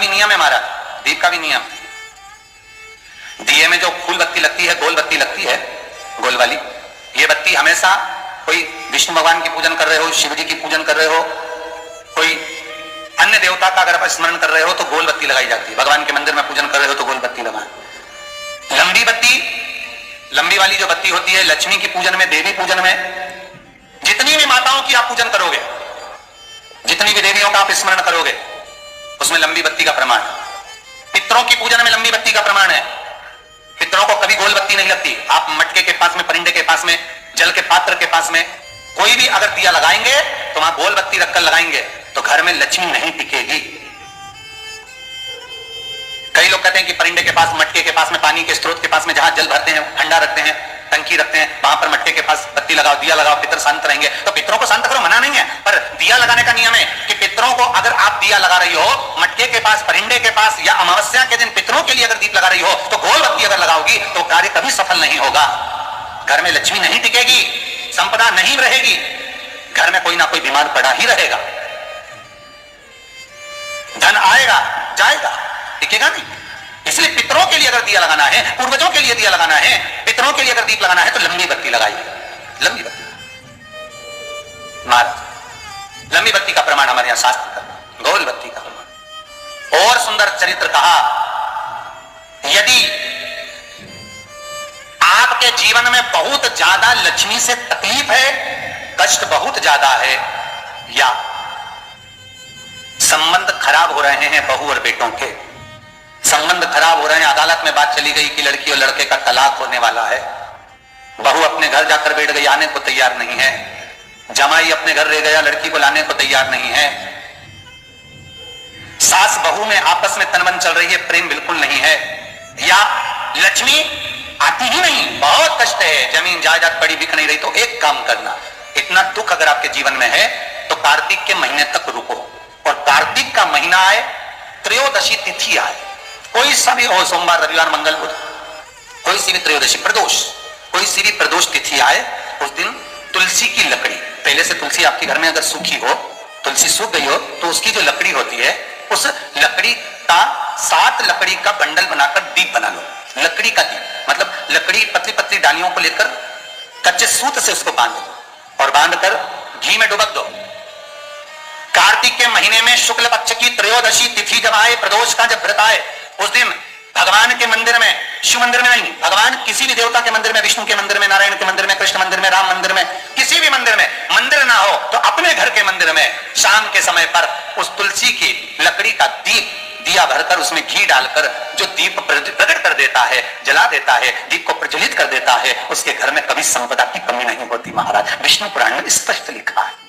भी नियम है महाराज, दीप का भी नियम। दिए में जो फूल बत्ती लगती है, गोल बत्ती लगती है, गोल वाली, ये बत्ती हमेशा कोई विष्णु भगवान की पूजन कर रहे हो, शिव जी की पूजन कर रहे हो, कोई अन्य देवता का अगर आप स्मरण कर रहे हो तो गोल बत्ती लगाई जाती है। भगवान के मंदिर में पूजन कर रहे हो तो गोल बत्ती लगाएं। लंबी बत्ती, लंबी वाली जो बत्ती होती है, लक्ष्मी की पूजन में, देवी पूजन में, जितनी भी माताओं की आप पूजन करोगे, जितनी भी देवियों का आप स्मरण करोगे, उसमें लंबी बत्ती का प्रमाण है। पितरों की पूजन में लंबी बत्ती का प्रमाण है। पितरों को कभी गोल बत्ती नहीं लगती। आप मटके के पास में, परिंदे के पास में, जल के पात्र के पास में कोई भी अगर दिया लगाएंगे तो वहां गोल बत्ती रखकर लगाएंगे तो घर में लक्ष्मी नहीं टिकेगी। कई लोग कहते हैं कि परिंदे के पास, मटके के पास में, पानी के स्रोत के पास में जहां जल भरते हैं, ठंडा रखते हैं, टंकी रखते हैं, वहां पर मटके के पास बत्ती लगाओ, दिया लगाओ, पितर शांत रहेंगे। तो पितरों को शांत करो, मना नहीं है, पर दिया लगाने का नियम है कि पितरों को अगर आप दिया लगा रही हो मटके के पास, परिंदे के पास, या अमावस्या के दिन पितरों के लिए अगर दीप लगा रही हो तो गोल बत्ती अगर लगाओगी तो कार्य कभी सफल नहीं होगा। घर में लक्ष्मी नहीं टिकेगी, संपदा नहीं रहेगी, घर में कोई ना कोई बीमार पड़ा ही रहेगा। धन आएगा जाएगा, टिकेगा नहीं। इसलिए पितरों के लिए अगर दिया लगाना है, पूर्वजों के लिए दिया लगाना है, पितरों के लिए अगर दीप लगाना है तो लंबी बत्ती लगाइए, लंबी बत्ती। महाराज लंबी बत्ती का प्रमाण हमारे यहां शास्त्र का, गोल बत्ती का प्रमाण। और सुंदर चरित्र कहा, यदि आपके जीवन में बहुत ज्यादा लक्ष्मी से तकलीफ है, कष्ट बहुत ज्यादा है, या संबंध खराब हो रहे हैं, बहू और बेटों के संबंध खराब हो रहे हैं, अदालत में बात चली गई कि लड़की और लड़के का तलाक होने वाला है, बहू अपने घर जाकर बैठ गई, आने को तैयार नहीं है, जमाई अपने घर रह गया, लड़की को लाने को तैयार नहीं है, सास बहू में आपस में तनमन चल रही है, प्रेम बिल्कुल नहीं है, या लक्ष्मी आती ही नहीं, बहुत कष्ट है, जमीन जायदाद पड़ी बिक नहीं रही, तो एक काम करना, इतना दुख अगर आपके जीवन में है तो कार्तिक के महीने तक रुको, और कार्तिक का महीना आए, त्रयोदशी तिथि आए, कोई सा भी हो, सोमवार, रविवार, मंगल, बुध, कोई सी भी त्रयोदशी, प्रदोष, कोई सी भी प्रदोष तिथि आए, उस दिन तुलसी की लकड़ी, पहले से तुलसी आपके घर में अगर सूखी हो, तुलसी सूख गई हो तो उसकी जो लकड़ी होती है, उस लकड़ी का 7 लकड़ी का बंडल बनाकर दीप बना लो। लकड़ी का दीप मतलब लकड़ी पतली पतली डालियों को लेकर कच्चे सूत से उसको बांध दो और बांधकर घी में डुबक दो। कार्तिक के महीने में शुक्ल पक्ष की त्रयोदशी तिथि जब आए, प्रदोष का जब व्रत आए, उस दिन भगवान के मंदिर में, शिव मंदिर में नहीं, भगवान किसी भी देवता के मंदिर में, विष्णु के मंदिर में, नारायण के मंदिर में, कृष्ण मंदिर में, राम मंदिर में, किसी भी मंदिर में, मंदिर ना हो तो अपने घर के मंदिर में शाम के समय पर उस तुलसी की लकड़ी का दीप, दिया भरकर उसमें घी डालकर जो दीप प्रकट कर देता है, जला देता है, दीप को प्रज्वलित कर देता है, उसके घर में कभी संपदा की कमी नहीं होती। महाराज विष्णु पुराण में स्पष्ट लिखा है।